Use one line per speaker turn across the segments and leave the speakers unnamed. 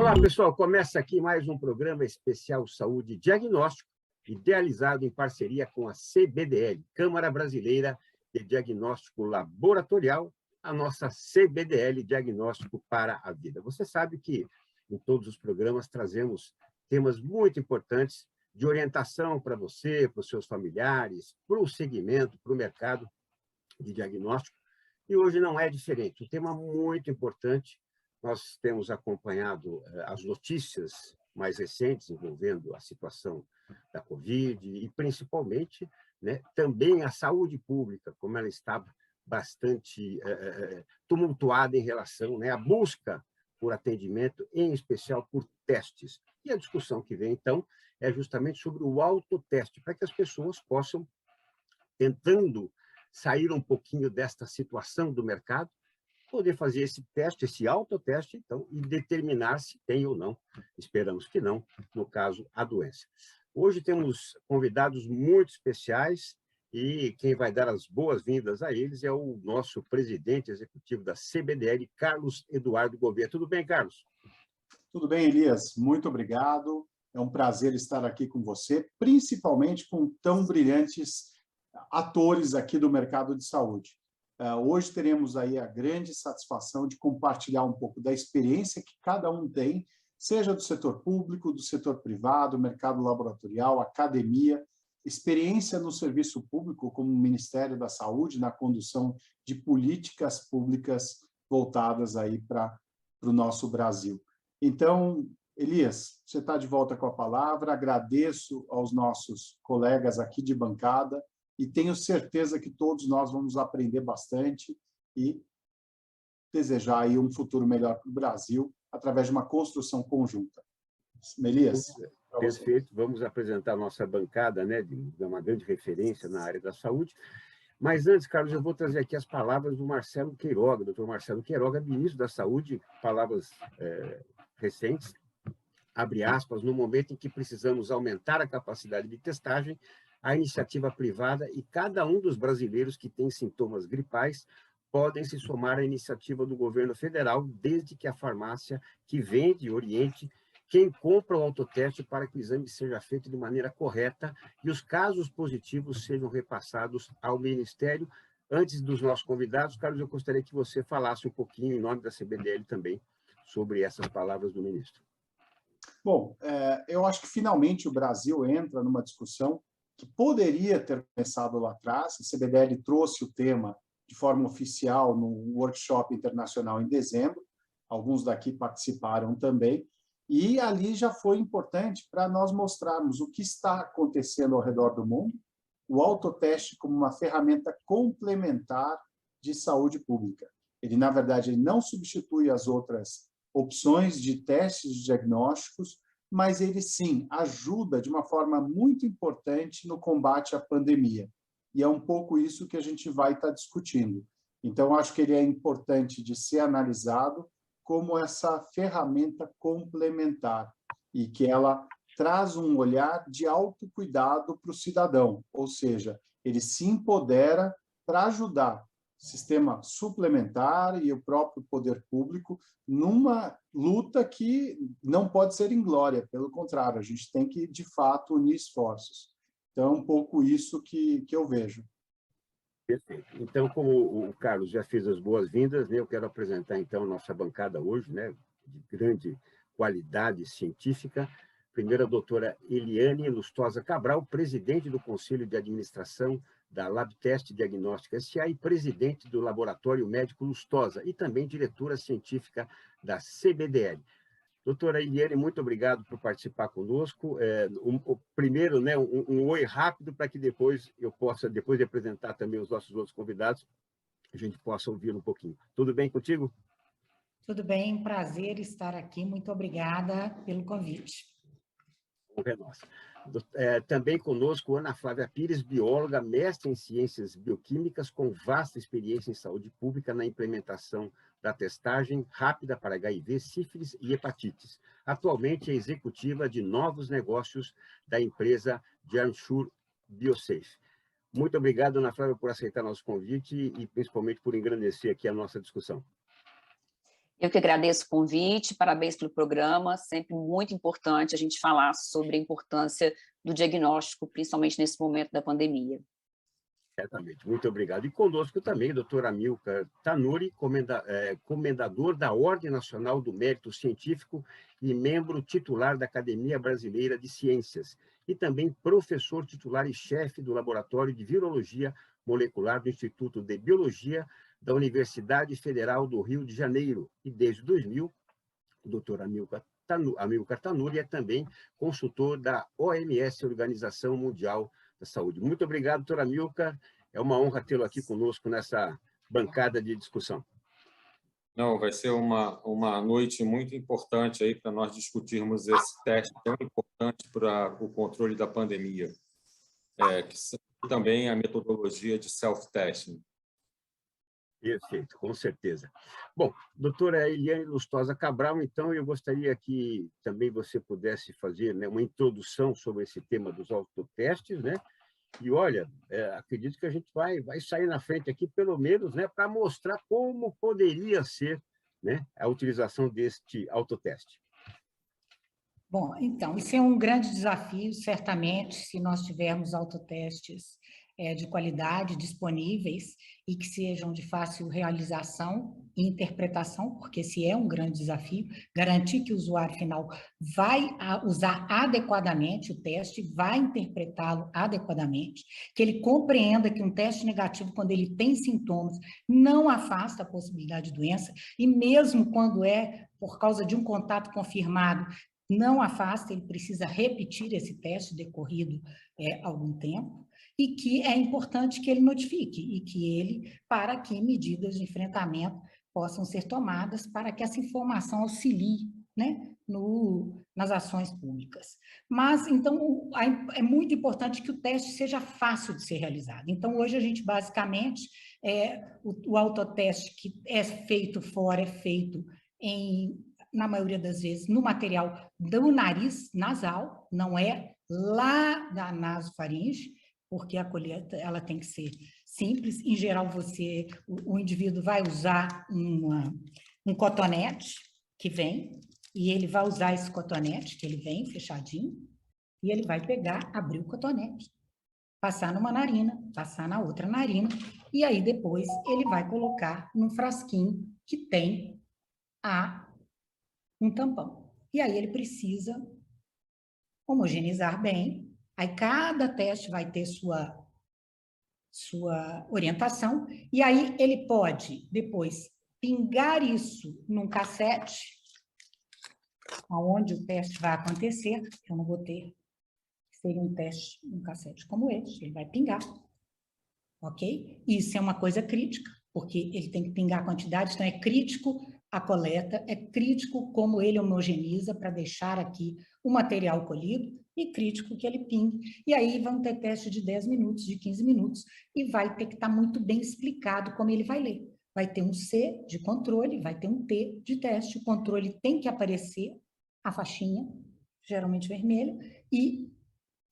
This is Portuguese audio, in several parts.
Olá, pessoal. Começa aqui mais um programa especial Saúde Diagnóstico, idealizado em parceria com a CBDL, Câmara Brasileira de Diagnóstico Laboratorial, a nossa CBDL Diagnóstico para a Vida. Você sabe que em todos os programas trazemos temas muito importantes de orientação para você, para os seus familiares, para o segmento, para o mercado de diagnóstico. E hoje não é diferente. Um tema muito importante. Nós temos acompanhado as notícias mais recentes envolvendo a situação da Covid e, principalmente, né, também a saúde pública, como ela está bastante tumultuada em relação, né, à busca por atendimento, em especial por testes. E a discussão que vem, então, é justamente sobre o autoteste, para que as pessoas possam, tentando sair um pouquinho desta situação do mercado, poder fazer esse teste, esse autoteste, então, e determinar se tem ou não, esperamos que não, no caso, a doença. Hoje temos convidados muito especiais e quem vai dar as boas-vindas a eles é o nosso presidente executivo da CBDL, Carlos Eduardo Gouveia. Tudo bem, Carlos?
Tudo bem, Elias. Muito obrigado. É um prazer estar aqui com você, principalmente com tão brilhantes atores aqui do mercado de saúde. Hoje teremos aí a grande satisfação de compartilhar um pouco da experiência que cada um tem, seja do setor público, do setor privado, mercado laboratorial, academia, experiência no serviço público, como o Ministério da Saúde, na condução de políticas públicas voltadas aí para o nosso Brasil. Então, Elias, você está de volta com a palavra, agradeço aos nossos colegas aqui de bancada, e tenho certeza que todos nós vamos aprender bastante e desejar aí um futuro melhor para o Brasil através de uma construção conjunta. Elias?
Perfeito. Vamos apresentar a nossa bancada, né, de uma grande referência na área da saúde. Mas antes, Carlos, eu vou trazer aqui as palavras do Marcelo Queiroga, doutor Marcelo Queiroga, ministro da Saúde, palavras recentes, abre aspas, no momento em que precisamos aumentar a capacidade de testagem, a iniciativa privada e cada um dos brasileiros que tem sintomas gripais podem se somar à iniciativa do governo federal, desde que a farmácia que vende oriente quem compra o autoteste para que o exame seja feito de maneira correta e os casos positivos sejam repassados ao Ministério. Antes dos nossos convidados, Carlos, eu gostaria que você falasse um pouquinho, em nome da CBDL também, sobre essas palavras do ministro.
Bom, eu acho que finalmente o Brasil entra numa discussão que poderia ter começado lá atrás. A CBDL trouxe o tema de forma oficial no workshop internacional em dezembro, alguns daqui participaram também, e ali já foi importante para nós mostrarmos o que está acontecendo ao redor do mundo, o autoteste como uma ferramenta complementar de saúde pública. Ele, na verdade, ele não substitui as outras opções de testes de diagnósticos, mas ele sim ajuda de uma forma muito importante no combate à pandemia. E é um pouco isso que a gente vai estar discutindo. Então, acho que ele é importante de ser analisado como essa ferramenta complementar e que ela traz um olhar de autocuidado para o cidadão, ou seja, ele se empodera para ajudar o sistema suplementar e o próprio poder público numa luta que não pode ser inglória, pelo contrário, a gente tem que, de fato, unir esforços. Então, é um pouco isso que eu vejo.
Perfeito. Então, como o Carlos já fez as boas-vindas, né, eu quero apresentar, então, a nossa bancada hoje, né, de grande qualidade científica. Primeiro, a doutora Eliane Lustosa Cabral, presidente do Conselho de Administração da Labtest Diagnóstica S.A. e presidente do Laboratório Médico Lustosa, e também diretora científica da CBDL. Doutora Eliane, muito obrigado por participar conosco. Primeiro, né, um oi rápido para que depois eu possa, depois de apresentar também os nossos outros convidados, a gente possa ouvir um pouquinho. Tudo bem contigo?
Tudo bem, prazer estar aqui. Muito obrigada pelo convite.
É nossa. Também conosco Ana Flávia Pires, bióloga, mestre em ciências bioquímicas, com vasta experiência em saúde pública na implementação da testagem rápida para HIV, sífilis e hepatites. Atualmente é executiva de novos negócios da empresa Jansure Biosafe. Muito obrigado, Ana Flávia, por aceitar nosso convite e principalmente por engrandecer aqui a nossa discussão.
Eu que agradeço o convite, parabéns pelo programa, sempre muito importante a gente falar sobre a importância do diagnóstico, principalmente nesse momento da pandemia.
Certamente, muito obrigado. E conosco também, doutor Amilcar Tanuri, comendador da Ordem Nacional do Mérito Científico e membro titular da Academia Brasileira de Ciências, e também professor titular e chefe do Laboratório de Virologia Molecular do Instituto de Biologia da Universidade Federal do Rio de Janeiro. E desde 2000, o doutor Amilcar Tanuri é também consultor da OMS, Organização Mundial da Saúde. Muito obrigado, doutor Amilcar. É uma honra tê-lo aqui conosco nessa bancada de discussão.
Não, vai ser uma noite muito importante aí para nós discutirmos esse teste tão importante para o controle da pandemia, que também a metodologia de self-testing.
Perfeito, com certeza. Bom, doutora Eliane Lustosa Cabral, então eu gostaria que também você pudesse fazer, né, uma introdução sobre esse tema dos autotestes, né? E olha, acredito que a gente vai sair na frente aqui, pelo menos, né, para mostrar como poderia ser, né, a utilização deste autoteste.
Bom, então, isso é um grande desafio, certamente, se nós tivermos autotestes de qualidade disponíveis e que sejam de fácil realização e interpretação, porque esse é um grande desafio, garantir que o usuário final vai usar adequadamente o teste, vai interpretá-lo adequadamente, que ele compreenda que um teste negativo, quando ele tem sintomas, não afasta a possibilidade de doença, e mesmo quando é por causa de um contato confirmado, não afasta, ele precisa repetir esse teste decorrido algum tempo, e que é importante que ele notifique, e que ele, para que medidas de enfrentamento possam ser tomadas, para que essa informação auxilie, né, nas ações públicas. Mas, então, é muito importante que o teste seja fácil de ser realizado. Então, hoje a gente, basicamente, o autoteste que é feito fora, é feito na maioria das vezes, no material do nariz nasal, não é lá da nasofaringe, porque a colheita ela tem que ser simples. Em geral, o indivíduo vai usar um cotonete que vem, e ele vai usar esse cotonete que ele vem fechadinho, e ele vai pegar, abrir o cotonete, passar numa narina, passar na outra narina, e aí depois ele vai colocar num frasquinho que tem um tampão. E aí ele precisa homogeneizar bem. Aí cada teste vai ter sua orientação, e aí ele pode depois pingar isso num cassete, onde o teste vai acontecer. Eu não vou ter, seria um teste num cassete como esse, ele vai pingar, ok? Isso é uma coisa crítica, porque ele tem que pingar a quantidade, então é crítico a coleta, é crítico como ele homogeneiza para deixar aqui o material colhido, e crítico que ele pingue. E aí vão ter teste de 10 minutos, de 15 minutos, e vai ter que estar muito bem explicado como ele vai ler. Vai ter um C de controle, vai ter um T de teste, o controle tem que aparecer a faixinha, geralmente vermelha, e,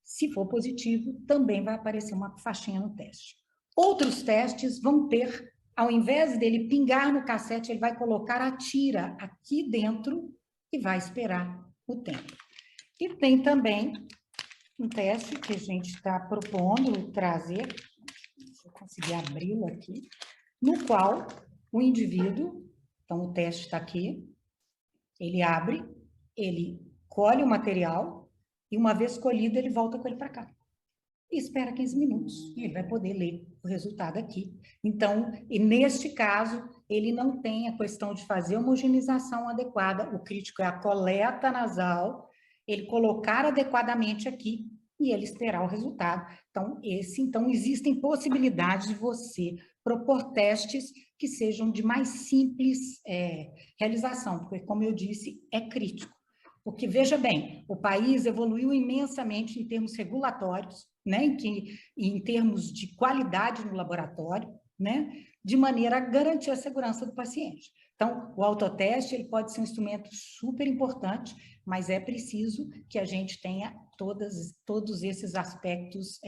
se for positivo, também vai aparecer uma faixinha no teste. Outros testes vão ter, ao invés dele pingar no cassete, ele vai colocar a tira aqui dentro e vai esperar o tempo. E tem também um teste que a gente está propondo trazer, deixa eu conseguir abri-lo aqui, no qual o indivíduo, então o teste está aqui, ele abre, ele colhe o material, e uma vez colhido, ele volta com ele para cá. E espera 15 minutos, e ele vai poder ler o resultado aqui. Então, e neste caso, ele não tem a questão de fazer homogeneização adequada, o crítico é a coleta nasal, ele colocar adequadamente aqui, e ele esperar o resultado. Então, existem possibilidades de você propor testes que sejam de mais simples realização, porque, como eu disse, é crítico. Porque, veja bem, o país evoluiu imensamente em termos regulatórios, né, em termos de qualidade no laboratório, né, de maneira a garantir a segurança do paciente. Então, o autoteste ele pode ser um instrumento super importante, mas é preciso que a gente tenha todos esses aspectos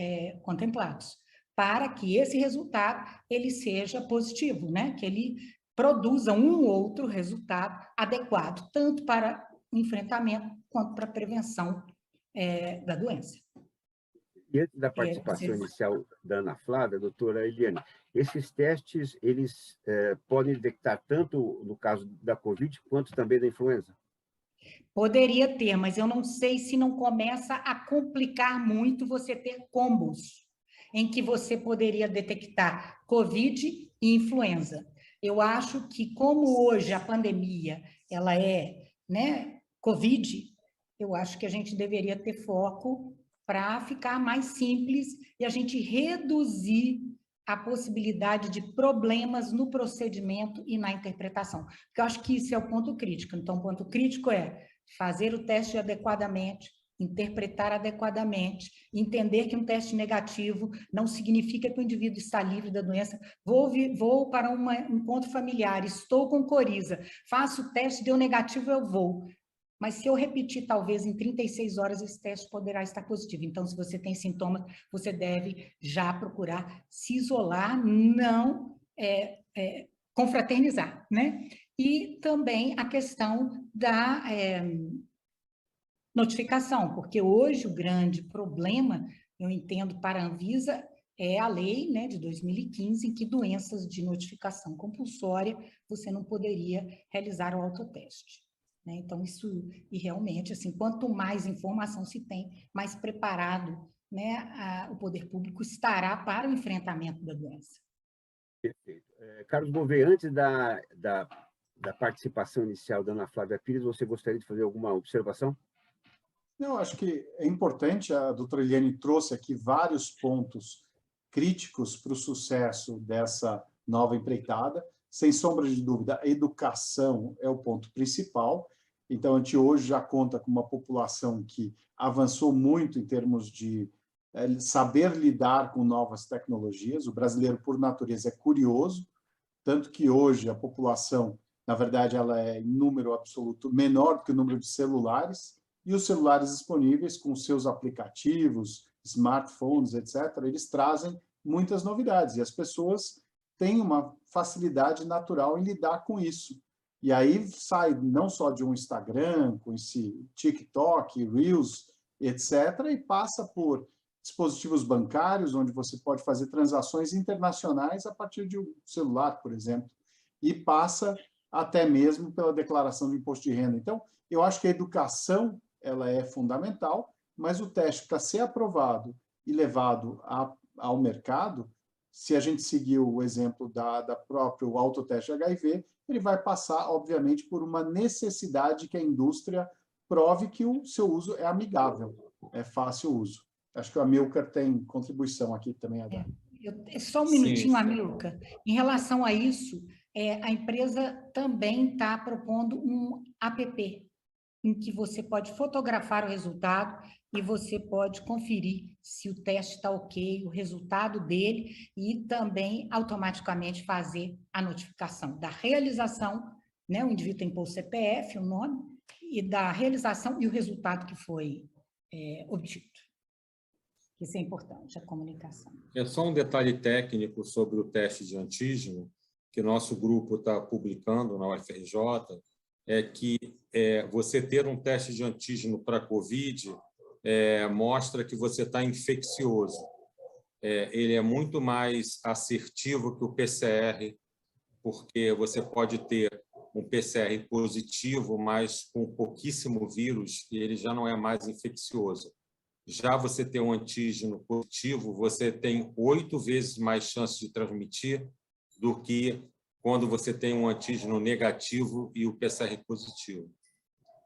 contemplados, para que esse resultado ele seja positivo, né, que ele produza um ou outro resultado adequado, tanto para o enfrentamento quanto para a prevenção da doença.
E antes da participação inicial da Ana Flávia, doutora Eliane, esses testes, eles podem detectar tanto no caso da Covid, quanto também da influenza?
Poderia ter, mas eu não sei se não começa a complicar muito você ter combos, em que você poderia detectar Covid e influenza. Eu acho que, como hoje a pandemia ela é, né, Covid, eu acho que a gente deveria ter foco para ficar mais simples e a gente reduzir a possibilidade de problemas no procedimento e na interpretação. Porque eu acho que isso é o ponto crítico. Então, o ponto crítico é fazer o teste adequadamente, interpretar adequadamente, entender que um teste negativo não significa que o indivíduo está livre da doença. Vou para um encontro familiar, estou com coriza, faço o teste, deu negativo, eu vou. Mas se eu repetir, talvez em 36 horas, esse teste poderá estar positivo. Então, se você tem sintomas, você deve já procurar se isolar, não confraternizar, né? E também a questão da notificação, porque hoje o grande problema, eu entendo, para a Anvisa, é a lei, né, de 2015, em que doenças de notificação compulsória você não poderia realizar o autoteste. Né? Então, isso, e realmente, assim, quanto mais informação se tem, mais preparado, né, o poder público estará para o enfrentamento da doença.
Perfeito. Carlos Gouveia, antes da participação inicial da Ana Flávia Pires, você gostaria de fazer alguma observação?
Eu acho que é importante, a doutora Eliane trouxe aqui vários pontos críticos para o sucesso dessa nova empreitada. Sem sombra de dúvida, a educação é o ponto principal. Então, a gente hoje já conta com uma população que avançou muito em termos de saber lidar com novas tecnologias. O brasileiro, por natureza, é curioso, tanto que hoje a população, na verdade, ela é em número absoluto menor do que o número de celulares, e os celulares disponíveis com seus aplicativos, smartphones, etc., eles trazem muitas novidades, e as pessoas têm uma facilidade natural em lidar com isso. E aí sai não só de um Instagram, com esse TikTok, Reels, etc., e passa por dispositivos bancários, onde você pode fazer transações internacionais a partir de um celular, por exemplo, e passa até mesmo pela declaração de imposto de renda. Então, eu acho que a educação ela é fundamental, mas o teste, para ser aprovado e levado ao mercado, se a gente seguir o exemplo da próprio autoteste HIV, ele vai passar, obviamente, por uma necessidade que a indústria prove que o seu uso é amigável, é fácil o uso. Acho que o Amilcar tem contribuição aqui também a dar.
Só um minutinho, Amilcar. Em relação a isso, a empresa também está propondo um app, em que você pode fotografar o resultado e você pode conferir se o teste está ok, o resultado dele, e também automaticamente fazer a notificação da realização, né? O indivíduo tem que pôr o CPF, o nome, e da realização e o resultado que foi obtido. Isso é importante, a comunicação.
É só um detalhe técnico sobre o teste de antígeno, que nosso grupo está publicando na UFRJ, é que você ter um teste de antígeno para COVID mostra que você está infeccioso. Ele é muito mais assertivo que o PCR, porque você pode ter um PCR positivo, mas com pouquíssimo vírus, e ele já não é mais infeccioso. Já você ter um antígeno positivo, você tem 8 vezes mais chance de transmitir do que quando você tem um antígeno negativo e o PCR positivo.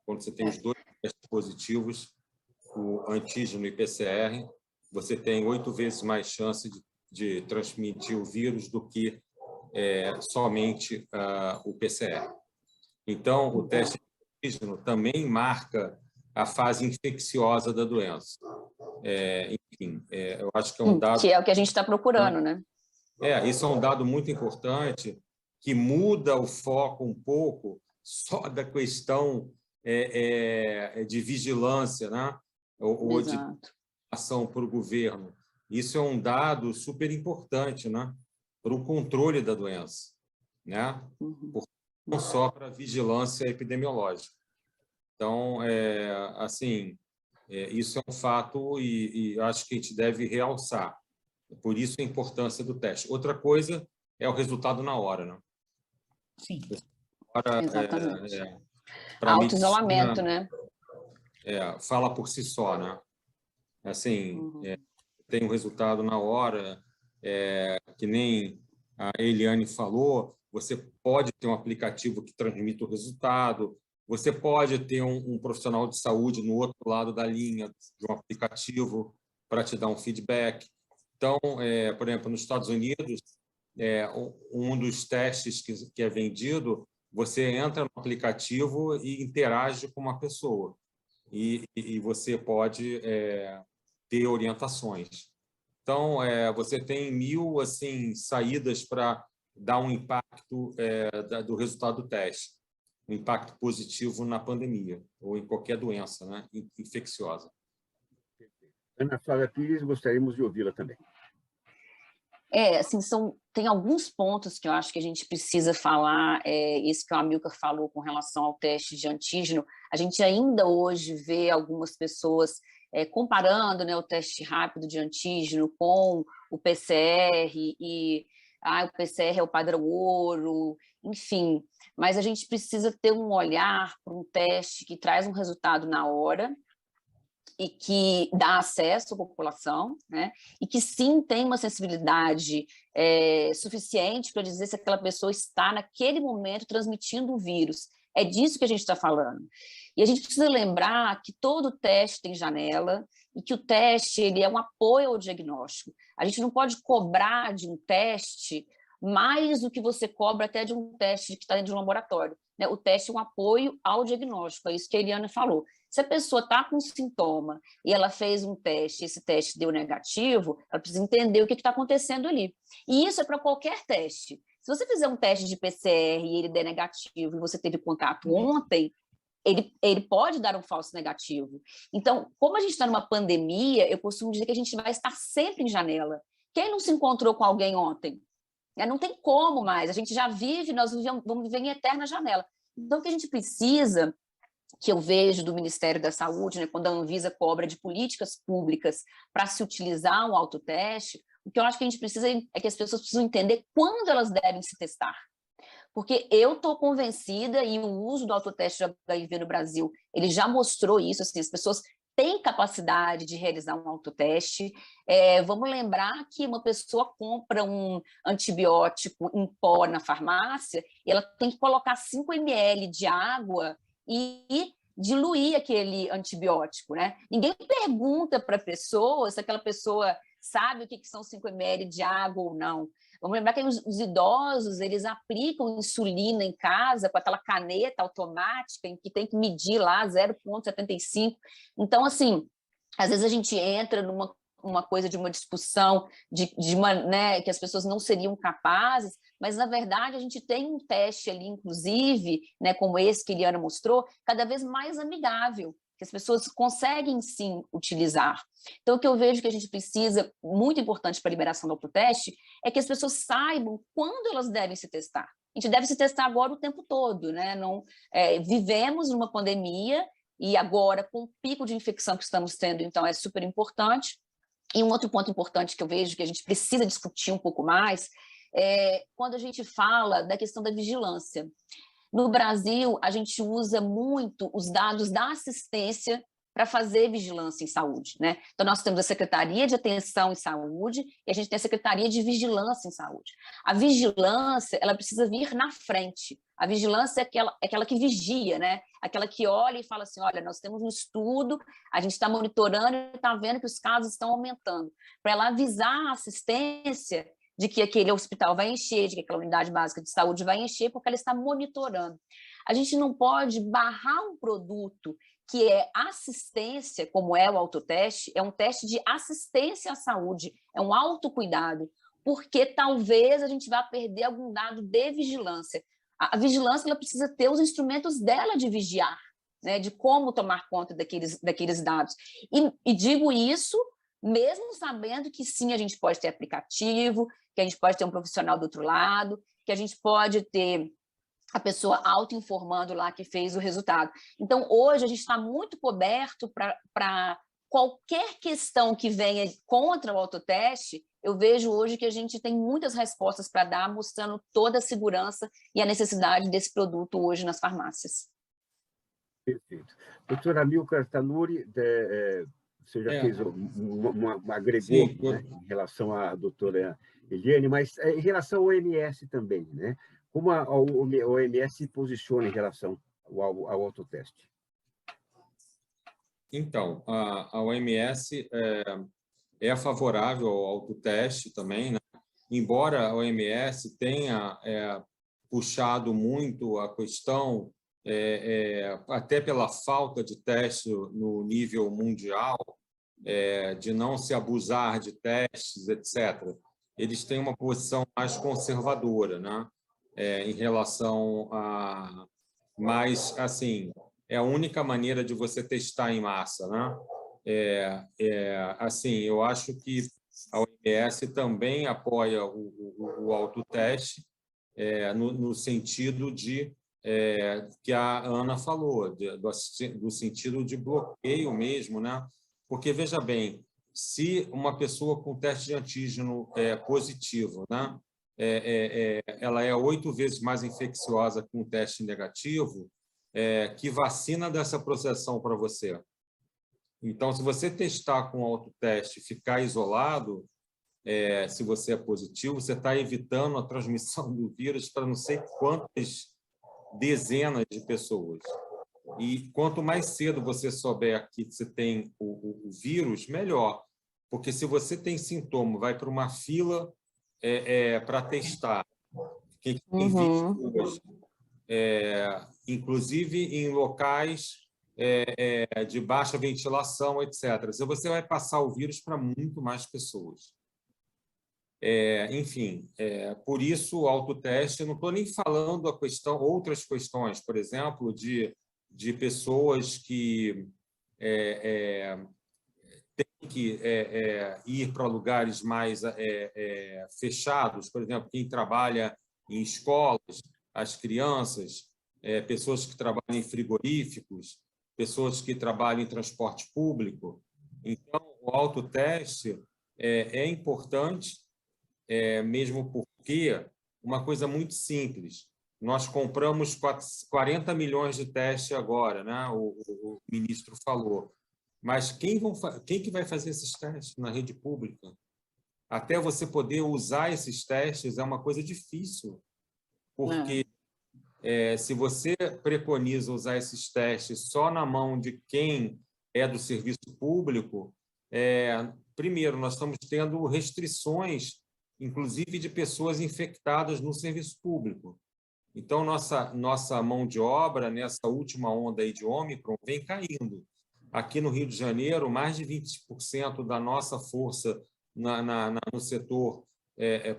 Quando você tem os dois testes positivos, o antígeno e PCR, você tem 8 vezes mais chance de transmitir o vírus do que somente o PCR. Então, o teste de antígeno também marca a fase infecciosa da doença. Enfim, eu acho que é um dado...
Que é o que a gente está procurando, né?
Isso é um dado muito importante, que muda o foco um pouco só da questão de vigilância, né? Ou de ação para o governo. Isso é um dado super importante, né? Para o controle da doença. né? Não só para vigilância epidemiológica. Então, assim, isso é um fato e acho que a gente deve realçar. Por isso a importância do teste. Outra coisa é o resultado na hora, né?
Sim.
Exatamente.
Auto-isolamento,
né?
Fala por si só, né? Assim, tem um resultado na hora, que nem a Eliane falou, você pode ter um aplicativo que transmite o resultado, você pode ter um profissional de saúde no outro lado da linha de um aplicativo para te dar um feedback. Então, por exemplo, nos Estados Unidos, um dos testes que é vendido, você entra no aplicativo e interage com uma pessoa. E você pode ter orientações. Então, você tem 1000 assim, saídas para dar um impacto do resultado do teste, um impacto positivo na pandemia ou em qualquer doença, né, infecciosa.
Ana Flávia Pires, gostaríamos de ouvi-la também.
Assim, tem alguns pontos que eu acho que a gente precisa falar, isso que o Amilcar falou com relação ao teste de antígeno. A gente ainda hoje vê algumas pessoas comparando, né, o teste rápido de antígeno com o PCR, e o PCR é o padrão ouro, enfim. Mas a gente precisa ter um olhar para um teste que traz um resultado na hora, e que dá acesso à população, né? E que sim tem uma sensibilidade suficiente para dizer se aquela pessoa está naquele momento transmitindo o vírus. É disso que a gente está falando. E a gente precisa lembrar que todo teste tem janela e que o teste ele é um apoio ao diagnóstico. A gente não pode cobrar de um teste mais do que você cobra até de um teste que está dentro de um laboratório, né? O teste é um apoio ao diagnóstico, é isso que a Eliane falou. Se a pessoa está com sintoma e ela fez um teste, esse teste deu negativo, ela precisa entender o que está acontecendo ali. E isso é para qualquer teste. Se você fizer um teste de PCR e ele der negativo e você teve contato ontem, ele pode dar um falso negativo. Então, como a gente está numa pandemia, eu costumo dizer que a gente vai estar sempre em janela. Quem não se encontrou com alguém ontem? Não tem como mais. A gente já vive, nós vamos viver em eterna janela. Então, o que a gente precisa, que eu vejo do Ministério da Saúde, né, quando a Anvisa cobra de políticas públicas para se utilizar um autoteste, o que eu acho que a gente precisa é que as pessoas precisam entender quando elas devem se testar. Porque eu estou convencida, e o uso do autoteste de HIV no Brasil, ele já mostrou isso, assim, as pessoas têm capacidade de realizar um autoteste. Vamos lembrar que uma pessoa compra um antibiótico em pó na farmácia e ela tem que colocar 5 ml de água e diluir aquele antibiótico, né? Ninguém pergunta para a pessoa se aquela pessoa sabe o que são 5 ml de água ou não. Vamos lembrar que os idosos, eles aplicam insulina em casa com aquela caneta automática em que tem que medir lá 0,75. Então, assim, às vezes a gente entra numa coisa de uma discussão né, que as pessoas não seriam capazes, mas, na verdade, a gente tem um teste ali, inclusive, né, como esse que a Eliana mostrou, cada vez mais amigável, que as pessoas conseguem, sim, utilizar. Então, o que eu vejo que a gente precisa, muito importante para a liberação do autoteste, é que as pessoas saibam quando elas devem se testar. A gente deve se testar agora o tempo todo, né? Vivemos numa pandemia e agora, com o pico de infecção que estamos tendo, então, é super importante. E um outro ponto importante que eu vejo que a gente precisa discutir um pouco mais é quando a gente fala da questão da vigilância. No Brasil, a gente usa muito os dados da assistência para fazer vigilância em saúde, né? Então, nós temos a Secretaria de Atenção em Saúde e a gente tem a Secretaria de Vigilância em Saúde. A vigilância, ela precisa vir na frente. A vigilância é aquela que vigia, né? Aquela que olha e fala assim, olha, nós temos um estudo, a gente está monitorando e está vendo que os casos estão aumentando. Para ela avisar a assistência de que aquele hospital vai encher, de que aquela unidade básica de saúde vai encher, porque ela está monitorando. A gente não pode barrar um produto que é assistência, como é o autoteste, é um teste de assistência à saúde, é um autocuidado, porque talvez a gente vá perder algum dado de vigilância. A vigilância ela precisa ter os instrumentos dela de vigiar, né, de como tomar conta daqueles dados. E digo isso mesmo sabendo que sim, a gente pode ter aplicativo, que a gente pode ter um profissional do outro lado, que a gente pode ter a pessoa auto-informando lá que fez o resultado. Então, hoje, a gente está muito coberto para qualquer questão que venha contra o autoteste. Eu vejo hoje que a gente tem muitas respostas para dar, mostrando toda a segurança e a necessidade desse produto hoje nas farmácias.
Perfeito. Doutora Amilcar Tanuri, você já fez agregou,
Sim,
né, em relação à doutora Eliane, mas em relação ao OMS também, né? Como a OMS se posiciona em relação ao autoteste?
Então, a OMS é favorável ao autoteste também, né? Embora a OMS tenha puxado muito a questão, até pela falta de teste no nível mundial, de não se abusar de testes, etc., eles têm uma posição mais conservadora, né? Em relação a... Mas, assim, é a única maneira de você testar em massa, né? Assim, eu acho que a OMS também apoia o autoteste, no sentido de que a Ana falou, do sentido de bloqueio mesmo, né? Porque, veja bem, se uma pessoa com teste de antígeno positivo, né, ela é 8 vezes mais infecciosa com um teste negativo, que vacina dessa proteção para você? Então, se você testar com autoteste e ficar isolado, se você é positivo, você está evitando a transmissão do vírus para não sei quantas dezenas de pessoas. E quanto mais cedo você souber que você tem o vírus, melhor. Porque se você tem sintoma, vai para uma fila para testar. Quem tem visto hoje, inclusive em locais de baixa ventilação, etc. Você vai passar o vírus para muito mais pessoas. Enfim, por isso o autoteste, não estou nem falando outras questões, por exemplo, de pessoas que têm que ir para lugares mais fechados, por exemplo, quem trabalha em escolas, as crianças, pessoas que trabalham em frigoríficos, pessoas que trabalham em transporte público. Então, o autoteste é importante, mesmo porque uma coisa muito simples. Nós compramos 40 milhões de testes agora, né? O ministro falou. Mas quem que vai fazer esses testes na rede pública? Até você poder usar esses testes é uma coisa difícil, porque se você preconiza usar esses testes só na mão de quem é do serviço público, primeiro, nós estamos tendo restrições, inclusive de pessoas infectadas no serviço público. Então, nossa mão de obra, nessa última onda aí de Ômicron, vem caindo. Aqui no Rio de Janeiro, mais de 20% da nossa força no setor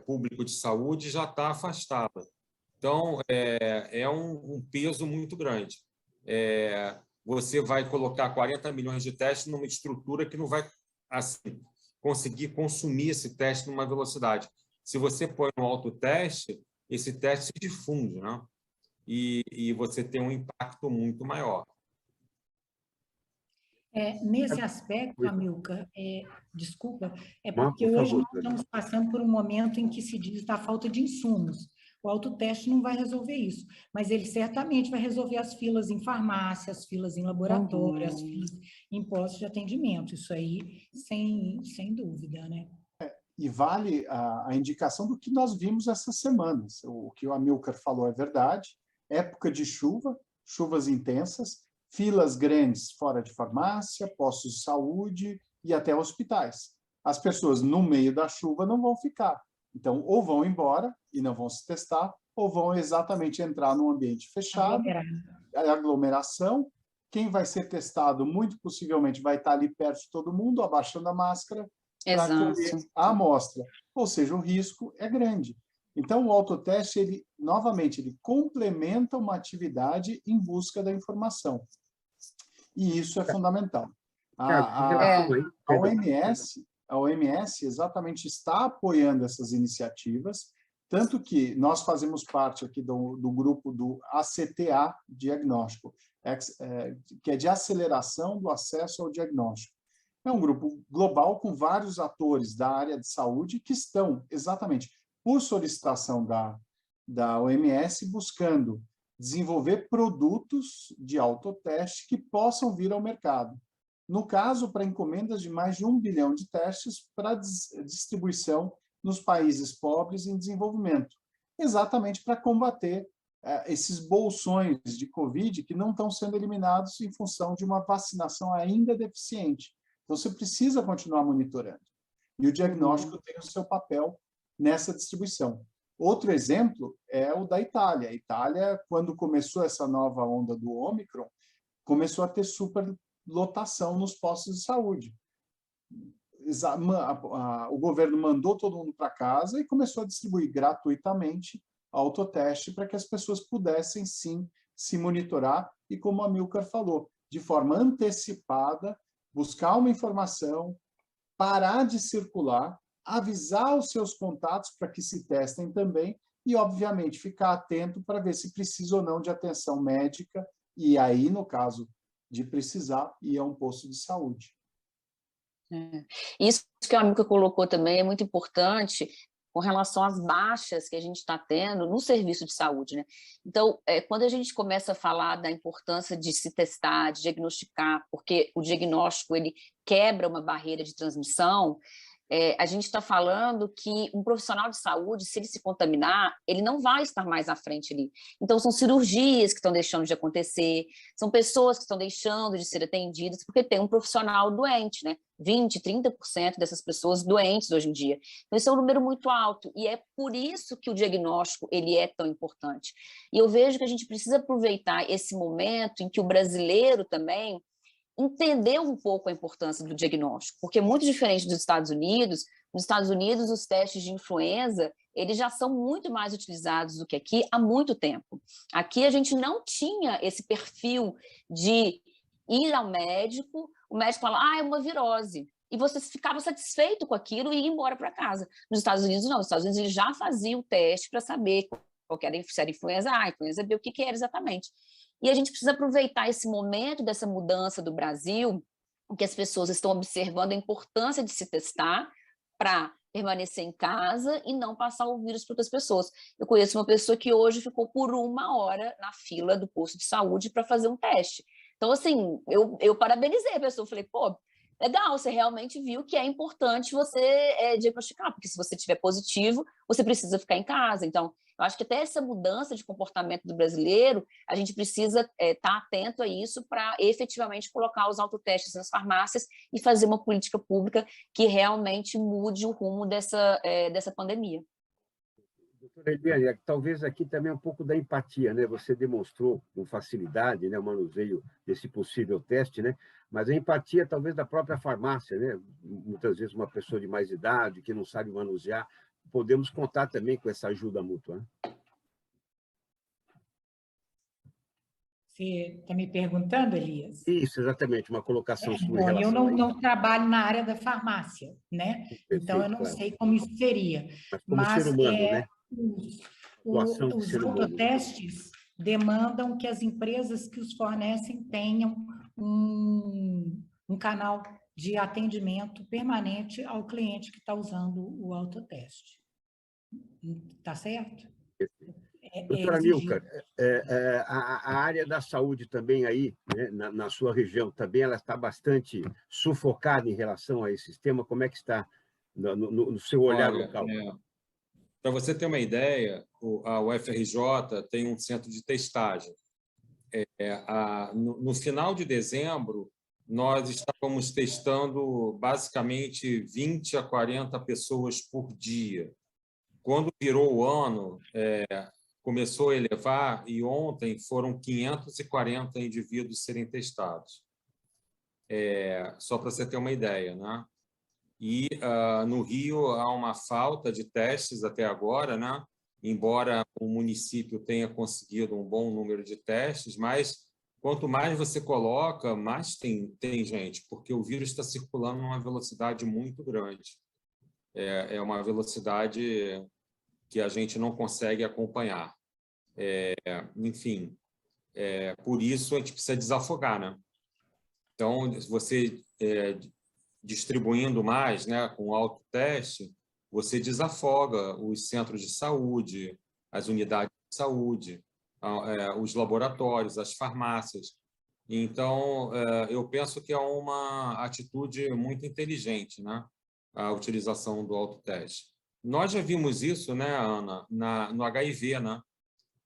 público de saúde já está afastada. Então, é um peso muito grande. Você vai colocar 40 milhões de testes numa estrutura que não vai assim, conseguir consumir esse teste numa velocidade. Se você põe no autoteste, esse teste se difunde, né? E você tem um impacto muito maior.
Nesse aspecto, Amilcar, desculpa,
Não,
porque
por
hoje
favor,
nós estamos passando por um momento em que se diz da falta de insumos. O autoteste não vai resolver isso, mas ele certamente vai resolver as filas em farmácias, as filas em laboratório, as filas em postos de atendimento. Isso aí, sem dúvida, né?
E vale a indicação do que nós vimos essas semanas. O que o Amilcar falou é verdade. Época de chuva, chuvas intensas, filas grandes fora de farmácia, postos de saúde e até hospitais. As pessoas, no meio da chuva, não vão ficar. Então, ou vão embora e não vão se testar, ou vão exatamente entrar num ambiente fechado, aglomeração. Quem vai ser testado, muito possivelmente, vai estar ali perto de todo mundo, abaixando a máscara, para colher a amostra. Ou seja, o risco é grande. Então, o autoteste, novamente, ele complementa uma atividade em busca da informação. E isso é fundamental. A OMS, a OMS exatamente está apoiando essas iniciativas, tanto que nós fazemos parte aqui do grupo do ACTA Diagnóstico, que é de aceleração do acesso ao diagnóstico. É um grupo global com vários atores da área de saúde que estão, exatamente, por solicitação da OMS, buscando desenvolver produtos de autoteste que possam vir ao mercado. No caso, para encomendas de mais de 1 bilhão de testes para distribuição nos países pobres em desenvolvimento, exatamente para combater esses bolsões de Covid que não estão sendo eliminados em função de uma vacinação ainda deficiente. Então, você precisa continuar monitorando. E o diagnóstico tem o seu papel nessa distribuição. Outro exemplo é o da Itália. A Itália, quando começou essa nova onda do Ômicron, começou a ter superlotação nos postos de saúde. O governo mandou todo mundo para casa e começou a distribuir gratuitamente autoteste para que as pessoas pudessem, sim, se monitorar e, como a Amilcar falou, de forma antecipada, buscar uma informação, parar de circular, avisar os seus contatos para que se testem também e, obviamente, ficar atento para ver se precisa ou não de atenção médica e aí, no caso de precisar, ir a um posto de saúde.
Isso que a Amilcar colocou também é muito importante com relação às baixas que a gente está tendo no serviço de saúde, né? Então, quando a gente começa a falar da importância de se testar, de diagnosticar, porque o diagnóstico ele quebra uma barreira de transmissão, a gente está falando que um profissional de saúde, se ele se contaminar, ele não vai estar mais à frente ali. Então, são cirurgias que estão deixando de acontecer, são pessoas que estão deixando de ser atendidas, porque tem um profissional doente, né? 20%, 30% dessas pessoas doentes hoje em dia. Então, esse é um número muito alto, e é por isso que o diagnóstico ele é tão importante. E eu vejo que a gente precisa aproveitar esse momento em que o brasileiro também entender um pouco a importância do diagnóstico, porque é muito diferente dos Estados Unidos. Nos Estados Unidos, os testes de influenza, eles já são muito mais utilizados do que aqui há muito tempo. Aqui a gente não tinha esse perfil de ir ao médico, o médico fala, é uma virose, e você ficava satisfeito com aquilo e ia embora para casa. Nos Estados Unidos, não. Nos Estados Unidos, eles já faziam o teste para saber qual era, se era influenza A, influenza B, o que era exatamente. E a gente precisa aproveitar esse momento dessa mudança do Brasil, em que as pessoas estão observando a importância de se testar para permanecer em casa e não passar o vírus para outras pessoas. Eu conheço uma pessoa que hoje ficou por 1 hora na fila do posto de saúde para fazer um teste. Então, assim, eu parabenizei a pessoa, falei, pô, legal, você realmente viu que é importante você diagnosticar, porque se você tiver positivo, você precisa ficar em casa. Então, eu acho que até essa mudança de comportamento do brasileiro, a gente precisa estar atento a isso para efetivamente colocar os autotestes nas farmácias e fazer uma política pública que realmente mude o rumo dessa pandemia.
Doutora Eliane, talvez aqui também um pouco da empatia, né? Você demonstrou com facilidade, né, o manuseio desse possível teste, né? Mas a empatia talvez da própria farmácia, né? Muitas vezes uma pessoa de mais idade que não sabe manusear, podemos contar também com essa ajuda mútua, né?
Você está me perguntando, Elias?
Isso, exatamente, uma colocação sua em
Bom, eu
relação a isso.
não trabalho na área da farmácia, né?
Perfeito,
Então, eu não
claro.
sei como isso seria.
Mas como ser humano, né? Doação de
Os
ser humano.
autotestes demandam que as empresas que os fornecem tenham um canal de atendimento permanente ao cliente que está usando o autoteste. Está certo?
Doutora Amilcar, a área da saúde também aí, né, na sua região, também ela está bastante sufocada em relação a esse sistema. Como é que está no seu olhar local?
Para você ter uma ideia, a UFRJ tem um centro de testagem. No final de dezembro, nós estávamos testando basicamente 20 a 40 pessoas por dia. Quando virou o ano, começou a elevar e ontem foram 540 indivíduos serem testados. Só para você ter uma ideia, né? E no Rio há uma falta de testes até agora, né? Embora o município tenha conseguido um bom número de testes, mas quanto mais você coloca, mais tem gente, porque o vírus está circulando numa velocidade muito grande. É uma velocidade que a gente não consegue acompanhar. Enfim, por isso a gente precisa desafogar, né? Então, você distribuindo mais, né, com autoteste, você desafoga os centros de saúde, as unidades de saúde, os laboratórios, as farmácias. Então, eu penso que é uma atitude muito inteligente, né, a utilização do autoteste. Nós já vimos isso, né, Ana, no HIV, né,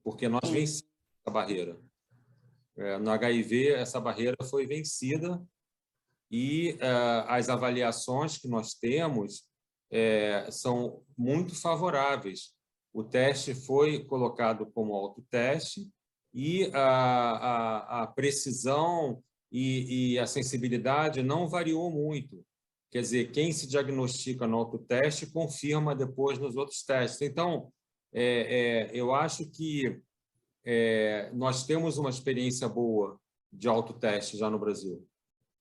porque nós vencemos essa barreira. No HIV, essa barreira foi vencida e as avaliações que nós temos são muito favoráveis. O teste foi colocado como autoteste e a precisão e a sensibilidade não variou muito. Quer dizer, quem se diagnostica no autoteste confirma depois nos outros testes. Então, eu acho que nós temos uma experiência boa de autoteste já no Brasil.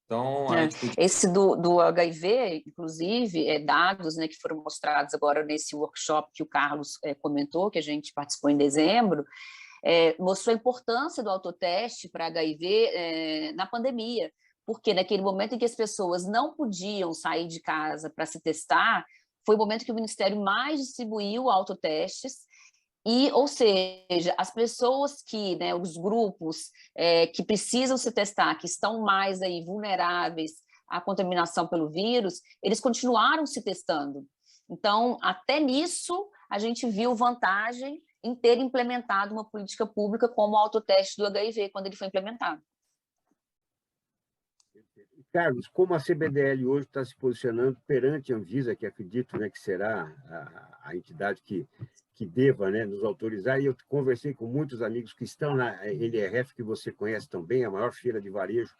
Então, a gente podia...
Esse do HIV, inclusive, dados, né, que foram mostrados agora nesse workshop que o Carlos comentou, que a gente participou em dezembro, mostrou a importância do autoteste para HIV na pandemia, porque naquele momento em que as pessoas não podiam sair de casa para se testar, foi o momento que o Ministério mais distribuiu autotestes, ou seja, as pessoas que, né, os grupos que precisam se testar, que estão mais aí vulneráveis à contaminação pelo vírus, eles continuaram se testando. Então, até nisso, a gente viu vantagem em ter implementado uma política pública como o autoteste do HIV, quando ele foi implementado.
Carlos, como a CBDL hoje está se posicionando perante a Anvisa, que acredito, né, que será a entidade que deva, né, nos autorizar, e eu conversei com muitos amigos que estão na NRF, que você conhece também, a maior feira de varejo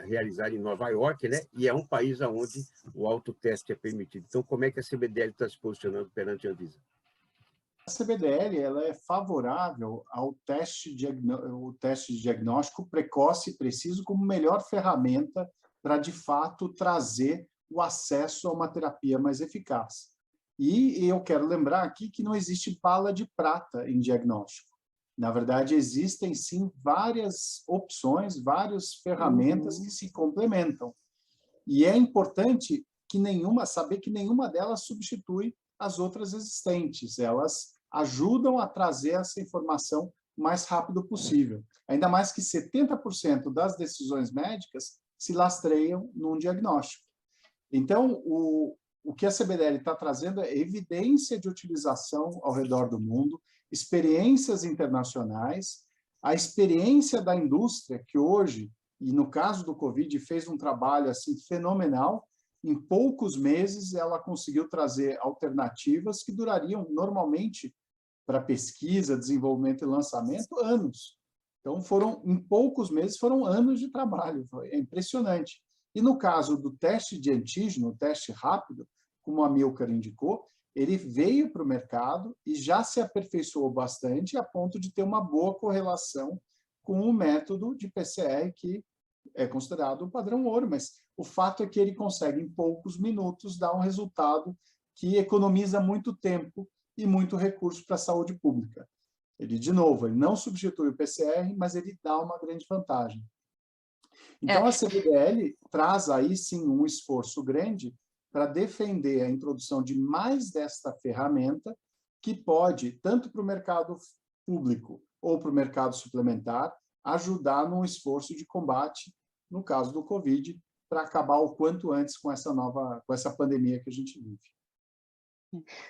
realizada em Nova York, né, e é um país onde o autoteste é permitido. Então, como é que a CBDL está se posicionando perante a Anvisa?
A CBDL ela é favorável ao teste de diagnóstico precoce e preciso como melhor ferramenta para, de fato, trazer o acesso a uma terapia mais eficaz. E eu quero lembrar aqui que não existe bala de prata em diagnóstico. Na verdade, existem, sim, várias opções, várias ferramentas que se complementam. E é importante saber que nenhuma delas substitui as outras existentes. Elas ajudam a trazer essa informação o mais rápido possível. Ainda mais que 70% das decisões médicas se lastreiam num diagnóstico. Então, o que a CBDL está trazendo é evidência de utilização ao redor do mundo, experiências internacionais, a experiência da indústria, que hoje, e no caso do Covid, fez um trabalho assim fenomenal. Em poucos meses, ela conseguiu trazer alternativas que durariam, normalmente, para pesquisa, desenvolvimento e lançamento, anos. Então, em poucos meses, foram anos de trabalho. É impressionante. E no caso do teste de antígeno, o teste rápido, como a Amilcar indicou, ele veio para o mercado e já se aperfeiçoou bastante a ponto de ter uma boa correlação com o método de PCR, que é considerado o padrão ouro, mas o fato é que ele consegue, em poucos minutos, dar um resultado que economiza muito tempo e muito recurso para a saúde pública. Ele, de novo, ele não substitui o PCR, mas ele dá uma grande vantagem. Então, a CBDL traz aí, sim, um esforço grande para defender a introdução de mais desta ferramenta, que pode, tanto para o mercado público ou para o mercado suplementar, ajudar num esforço de combate, no caso do Covid, para acabar o quanto antes com essa pandemia que a gente vive.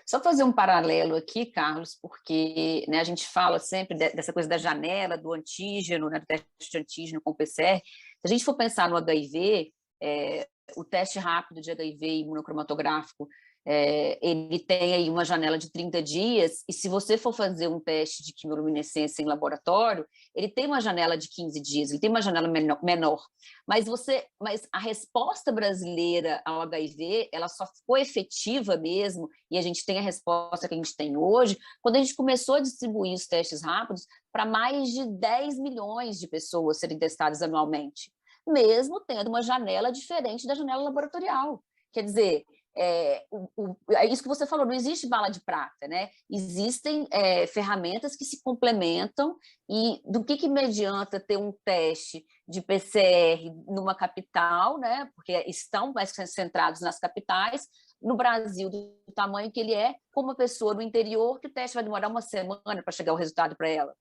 Só fazer um paralelo aqui, Carlos, porque, né, a gente fala sempre dessa coisa da janela, do antígeno, né, do teste de antígeno com PCR. Se a gente for pensar no HIV, o teste rápido de HIV imunocromatográfico, Ele tem aí uma janela de 30 dias, e se você for fazer um teste de quimiluminescência em laboratório, ele tem uma janela de 15 dias, ele tem uma janela menor. Mas a resposta brasileira ao HIV, ela só ficou efetiva mesmo, e a gente tem a resposta que a gente tem hoje, quando a gente começou a distribuir os testes rápidos para mais de 10 milhões de pessoas serem testadas anualmente, mesmo tendo uma janela diferente da janela laboratorial. Quer dizer, é isso que você falou, não existe bala de prata, né? Existem ferramentas que se complementam, e do que me adianta ter um teste de PCR numa capital, né? Porque estão mais concentrados nas capitais, no Brasil, do tamanho que ele é, com uma pessoa no interior, que o teste vai demorar uma semana para chegar o resultado para ela.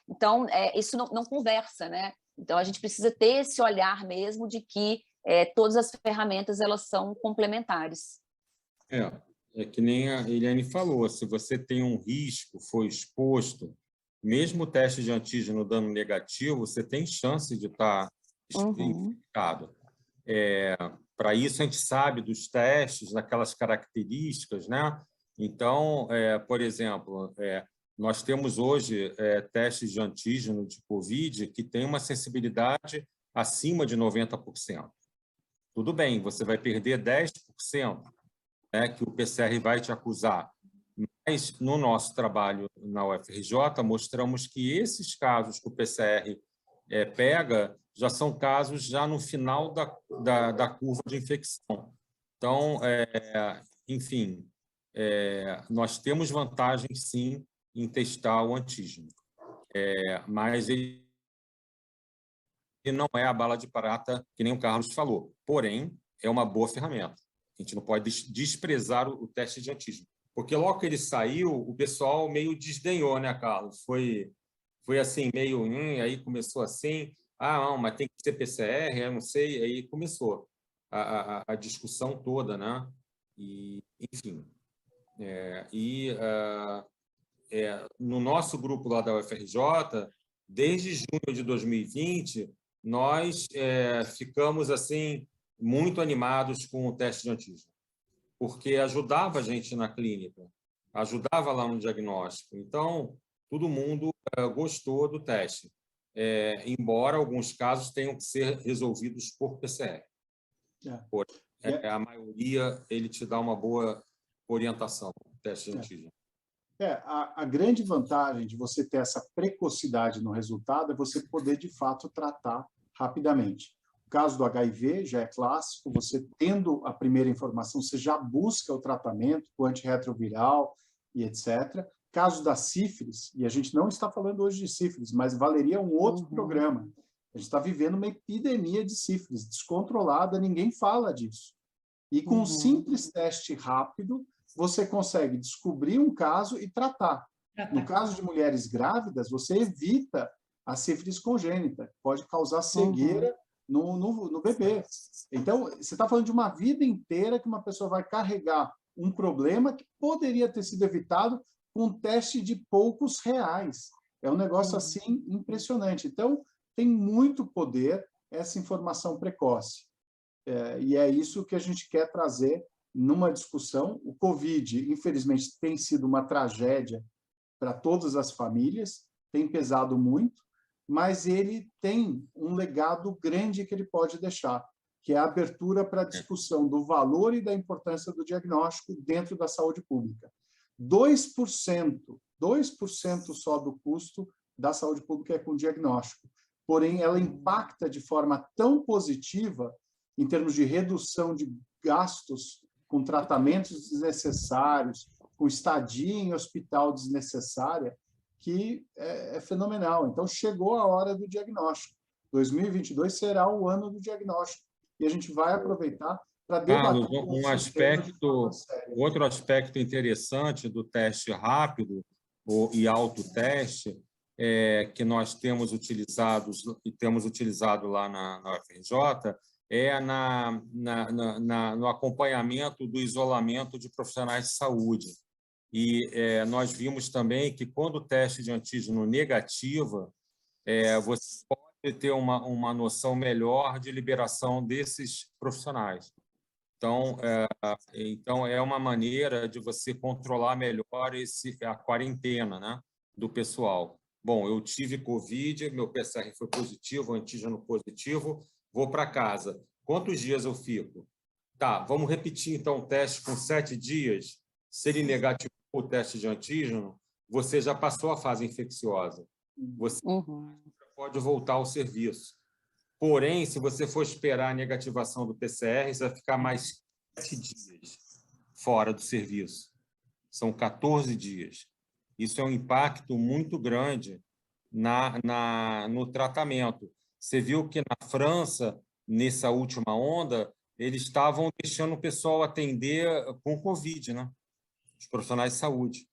Então, isso não conversa, né? Então, a gente precisa ter esse olhar mesmo de que todas as ferramentas, elas são complementares.
É que nem a Eliane falou, se você tem um risco, foi exposto, mesmo o teste de antígeno dando negativo, você tem chance de estar infectado. Para isso, a gente sabe dos testes, daquelas características, né? Então, por exemplo, nós temos hoje testes de antígeno de COVID que tem uma sensibilidade acima de 90%. Tudo bem, você vai perder 10%, né, que o PCR vai te acusar. Mas, no nosso trabalho na UFRJ, mostramos que esses casos que o PCR pega já são casos já no final da curva de infecção. Então, enfim, nós temos vantagem, sim, em testar o antígeno. Mas ele não é a bala de prata, que nem o Carlos falou. Porém, é uma boa ferramenta. A gente não pode desprezar o teste de antígeno. Porque logo que ele saiu, o pessoal meio desdenhou, né, Carlos? Foi assim, meio... aí começou assim, não, mas tem que ser PCR, eu não sei. Aí começou a discussão toda, né? E, enfim. No nosso grupo lá da UFRJ, desde junho de 2020, nós ficamos assim muito animados com o teste de antígeno, porque ajudava a gente na clínica, ajudava lá no diagnóstico. Então, todo mundo gostou do teste, embora alguns casos tenham que ser resolvidos por PCR. A maioria, ele te dá uma boa orientação, o teste de antígeno.
A grande vantagem de você ter essa precocidade no resultado é você poder, de fato, tratar rapidamente. O caso do HIV já é clássico, você tendo a primeira informação, você já busca o tratamento, o antirretroviral e etc. Caso da sífilis, e a gente não está falando hoje de sífilis, mas valeria um outro programa. A gente está vivendo uma epidemia de sífilis descontrolada, ninguém fala disso. E com um simples teste rápido, você consegue descobrir um caso e tratar. No caso de mulheres grávidas, você evita a sífilis congênita, que pode causar cegueira no bebê. Então, você está falando de uma vida inteira que uma pessoa vai carregar um problema que poderia ter sido evitado com um teste de poucos reais. É um negócio assim impressionante. Então, tem muito poder essa informação precoce. E é isso que a gente quer trazer numa discussão. O Covid, infelizmente, tem sido uma tragédia para todas as famílias, tem pesado muito, mas ele tem um legado grande que ele pode deixar, que é a abertura para a discussão do valor e da importância do diagnóstico dentro da saúde pública. 2% só do custo da saúde pública é com diagnóstico, porém ela impacta de forma tão positiva em termos de redução de gastos com tratamentos desnecessários, com estadia em hospital desnecessária, que é fenomenal. Então, chegou a hora do diagnóstico. 2022 será o ano do diagnóstico. E a gente vai aproveitar para debater...
Outro aspecto interessante do teste rápido e autoteste que nós temos utilizado lá na UFRJ no acompanhamento do isolamento de profissionais de saúde. E nós vimos também que, quando o teste de antígeno negativa, você pode ter uma noção melhor de liberação desses profissionais. Então é uma maneira de você controlar melhor a quarentena, né, do pessoal. Bom, eu tive Covid, meu PCR foi positivo, antígeno positivo, vou para casa. Quantos dias eu fico? Tá, vamos repetir, então, o teste com 7 dias. Se ele negativou o teste de antígeno, você já passou a fase infecciosa. Você pode voltar ao serviço. Porém, se você for esperar a negativação do PCR, você vai ficar mais 7 dias fora do serviço. São 14 dias. Isso é um impacto muito grande no tratamento. Você viu que na França, nessa última onda, eles estavam deixando o pessoal atender com Covid, né? Os profissionais de saúde.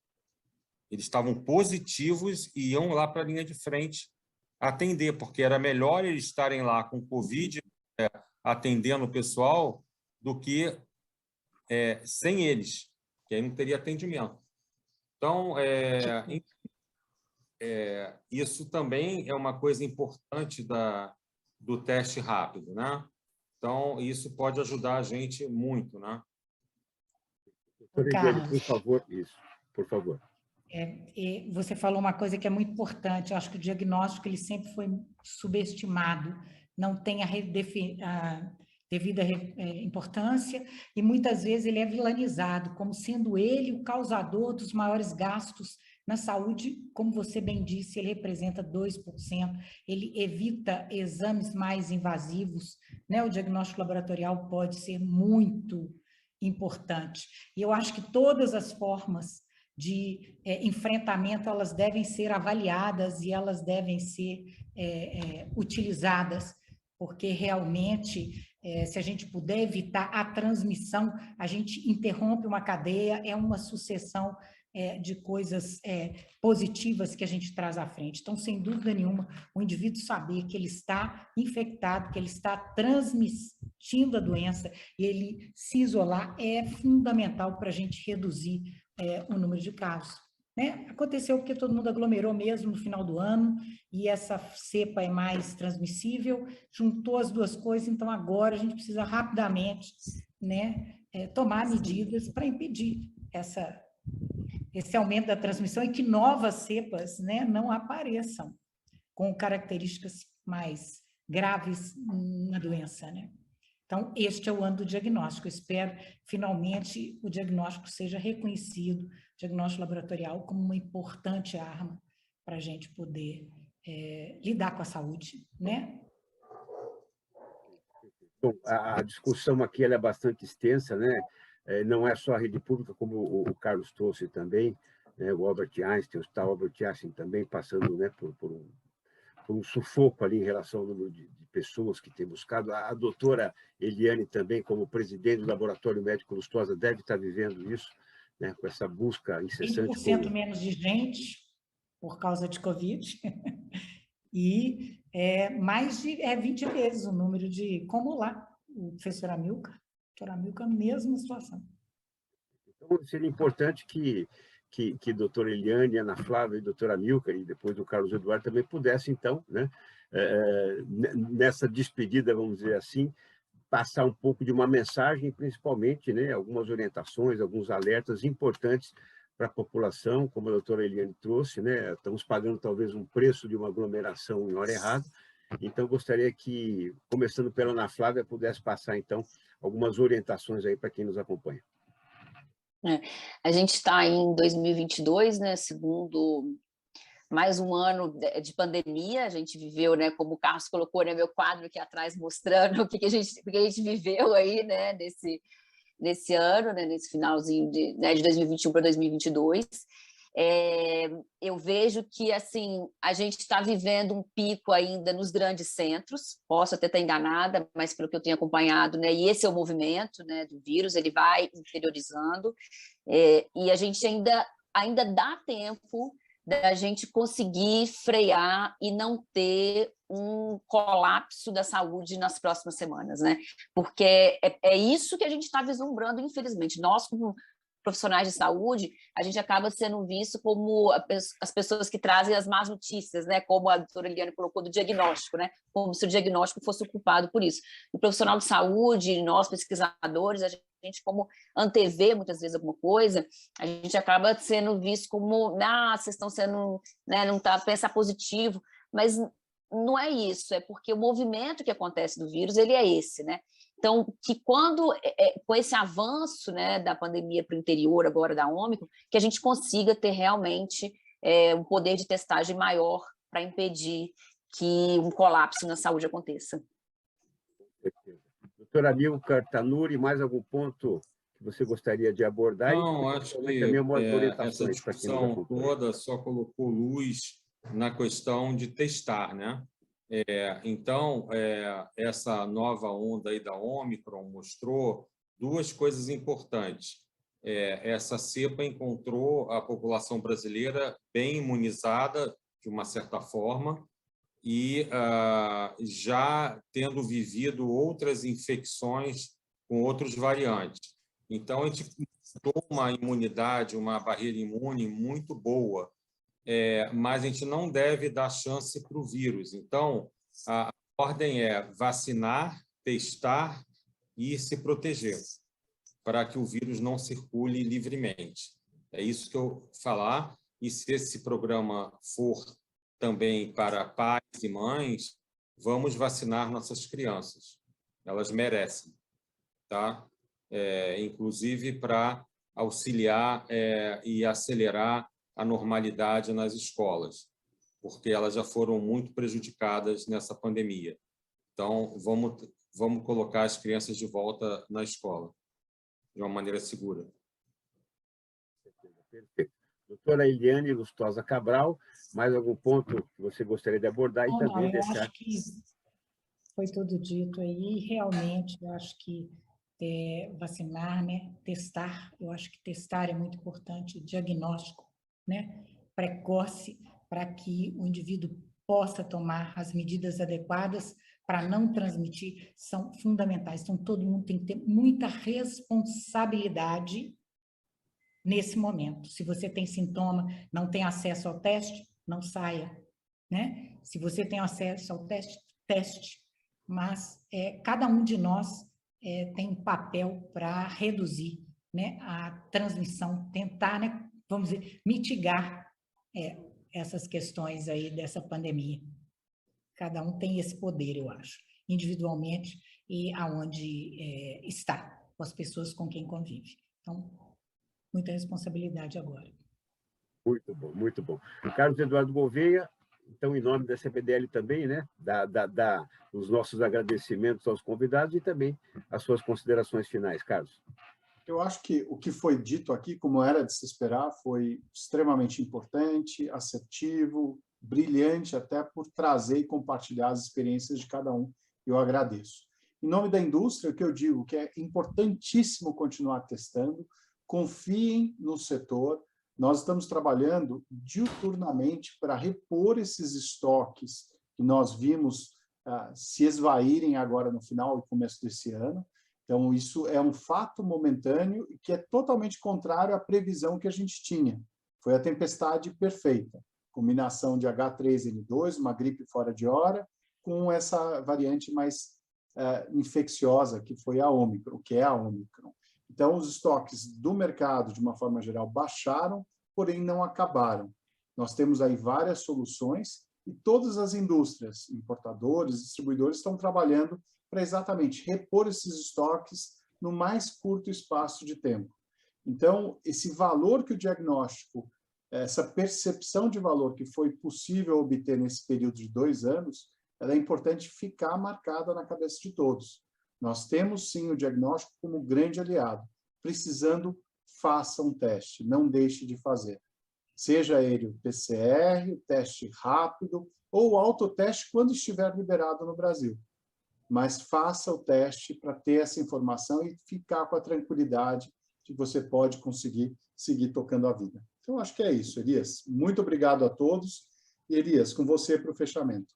Eles estavam positivos e iam lá para a linha de frente atender, porque era melhor eles estarem lá com Covid, atendendo o pessoal, do que sem eles, que aí não teria atendimento. Então, isso também é uma coisa importante do teste rápido, né? Então, isso pode ajudar a gente muito, né?
Carlos,
por favor, isso, por favor.
Você falou uma coisa que é muito importante. Eu acho que o diagnóstico ele sempre foi subestimado, não tem a devida importância e muitas vezes ele é vilanizado como sendo ele o causador dos maiores gastos na saúde. Como você bem disse, ele representa 2%, ele evita exames mais invasivos, né? O diagnóstico laboratorial pode ser muito importante. E eu acho que todas as formas de enfrentamento, elas devem ser avaliadas e elas devem ser utilizadas, porque realmente, se a gente puder evitar a transmissão, a gente interrompe uma cadeia, é uma sucessão de coisas positivas que a gente traz à frente. Então, sem dúvida nenhuma, o indivíduo saber que ele está infectado, que ele está transmitindo a doença, e ele se isolar é fundamental para a gente reduzir o número de casos. Né? Aconteceu porque todo mundo aglomerou mesmo no final do ano, e essa cepa é mais transmissível, juntou as duas coisas, então agora a gente precisa rapidamente, né, tomar medidas para impedir esse aumento da transmissão e que novas cepas, né, não apareçam com características mais graves na doença, né? Então, este é o ano do diagnóstico. Eu espero, finalmente, o diagnóstico seja reconhecido, o diagnóstico laboratorial, como uma importante arma para a gente poder lidar com a saúde, né?
Bom, a discussão aqui ela é bastante extensa, né? Não é só a rede pública, como o Carlos trouxe também, né? O Albert Einstein, o Hospital Albert Einstein também passando, né, por um sufoco ali em relação ao número de pessoas que tem buscado. A doutora Eliane também, como presidente do Laboratório Médico Lustosa, deve estar vivendo isso, né, com essa busca incessante.
20% menos de gente por causa de Covid e mais de 20 vezes o número de, como lá, o professor Amilcar. Doutora Amilcar, mesma situação.
Então, seria importante que a doutora Eliane, Ana Flávia e a doutora Amilcar, e depois o Carlos Eduardo também pudessem, então, né, nessa despedida, vamos dizer assim, passar um pouco de uma mensagem, principalmente, né, algumas orientações, alguns alertas importantes para a população, como a doutora Eliane trouxe, né, estamos pagando talvez um preço de uma aglomeração em hora errada. Então, gostaria que, começando pela Ana Flávia, pudesse passar, então, algumas orientações aí para quem nos acompanha.
A gente está em 2022, né, segundo mais um ano de pandemia. A gente viveu, né, como o Carlos colocou, né, meu quadro aqui atrás mostrando o que a gente viveu aí, né, nesse ano, né, nesse finalzinho de 2021 para 2022. Eu vejo que, assim, a gente está vivendo um pico ainda nos grandes centros, posso até estar enganada, mas pelo que eu tenho acompanhado, né, e esse é o movimento, né, do vírus, ele vai interiorizando, e a gente ainda dá tempo da gente conseguir frear e não ter um colapso da saúde nas próximas semanas, né? Porque é isso que a gente está vislumbrando, infelizmente. Nós, como profissionais de saúde, a gente acaba sendo visto como as pessoas que trazem as más notícias, né? Como a doutora Eliane colocou, do diagnóstico, né? Como se o diagnóstico fosse o culpado por isso. O profissional de saúde, nós pesquisadores, a gente como antevê muitas vezes alguma coisa, a gente acaba sendo visto como, vocês estão sendo, né, não está pensar positivo, mas não é isso, é porque o movimento que acontece do vírus, ele é esse, né? Então, que quando, com esse avanço, né, da pandemia para o interior, agora da Ômicron, que a gente consiga ter realmente um poder de testagem maior para impedir que um colapso na saúde aconteça.
Doutora Amilcar Tanuri, mais algum ponto que você gostaria de abordar?
Não, acho que essa discussão toda só colocou luz na questão de testar, né? Então, essa nova onda aí da Ômicron mostrou duas coisas importantes. Essa cepa encontrou a população brasileira bem imunizada, de uma certa forma, e já tendo vivido outras infecções com outros variantes. Então, a gente mostrou uma imunidade, uma barreira imune muito boa, mas a gente não deve dar chance para o vírus. Então, a ordem é vacinar, testar e se proteger, para que o vírus não circule livremente. É isso que eu vou falar. E se esse programa for também para pais e mães, vamos vacinar nossas crianças. Elas merecem, tá? Inclusive para auxiliar e acelerar a normalidade nas escolas, porque elas já foram muito prejudicadas nessa pandemia. Então, vamos colocar as crianças de volta na escola, de uma maneira segura.
Perfeito. Doutora Eliane Lustosa Cabral, mais algum ponto que você gostaria de abordar?
Não, e também eu acho que foi tudo dito aí, realmente, eu acho que vacinar, né, testar, eu acho que testar é muito importante, diagnóstico, né, precoce, para que o indivíduo possa tomar as medidas adequadas para não transmitir, são fundamentais. Então, todo mundo tem que ter muita responsabilidade nesse momento. Se você tem sintoma, não tem acesso ao teste, não saia, né? Se você tem acesso ao teste, teste. Mas cada um de nós tem um papel para reduzir, né, a transmissão, tentar, né, vamos dizer, mitigar essas questões aí dessa pandemia. Cada um tem esse poder, eu acho, individualmente e aonde está, com as pessoas com quem convive. Então, muita responsabilidade agora.
Muito bom, muito bom. Carlos Eduardo Gouveia, então, em nome da CBDL também, né, os nossos agradecimentos aos convidados e também as suas considerações finais, Carlos.
Eu acho que o que foi dito aqui, como era de se esperar, foi extremamente importante, assertivo, brilhante, até por trazer e compartilhar as experiências de cada um. Eu agradeço. Em nome da indústria, o que eu digo que é importantíssimo continuar testando, confiem no setor. Nós estamos trabalhando diuturnamente para repor esses estoques que nós vimos se esvaírem agora no final e começo desse ano. Então, isso é um fato momentâneo e que é totalmente contrário à previsão que a gente tinha. Foi a tempestade perfeita. Combinação de H3N2, uma gripe fora de hora, com essa variante mais infecciosa, que foi a Ômicron, que é a Ômicron. Então, os estoques do mercado, de uma forma geral, baixaram, porém não acabaram. Nós temos aí várias soluções e todas as indústrias, importadores, distribuidores, estão trabalhando para exatamente repor esses estoques no mais curto espaço de tempo. Então, esse valor que o diagnóstico, essa percepção de valor que foi possível obter nesse período de 2 anos, ela é importante ficar marcada na cabeça de todos. Nós temos, sim, o diagnóstico como grande aliado. Precisando, faça um teste, não deixe de fazer. Seja ele o PCR, o teste rápido, ou o autoteste quando estiver liberado no Brasil. Mas faça o teste para ter essa informação e ficar com a tranquilidade que você pode conseguir seguir tocando a vida. Então, acho que é isso, Elias. Muito obrigado a todos. E, Elias, com você para o fechamento.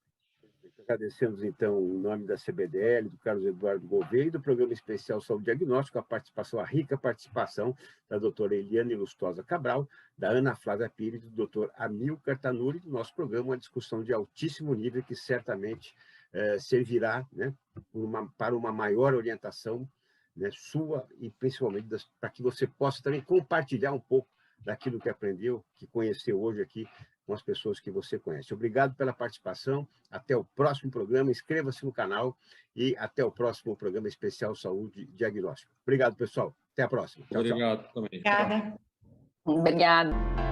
Agradecemos, então, em nome da CBDL, do Carlos Eduardo Gouveia e do Programa Especial Saúde Diagnóstico, a rica participação da doutora Eliane Lustosa Cabral, da Ana Flávia Pires, do doutor Amilcar Tanuri, do nosso programa, uma discussão de altíssimo nível que certamente servirá, né, para uma maior orientação, né, sua e principalmente para que você possa também compartilhar um pouco daquilo que aprendeu, que conheceu hoje aqui com as pessoas que você conhece. Obrigado pela participação, até o próximo programa, inscreva-se no canal e até o próximo programa especial Saúde Diagnóstico. Obrigado, pessoal. Até a próxima. Tchau,
Obrigado também.
Obrigada.
Obrigada.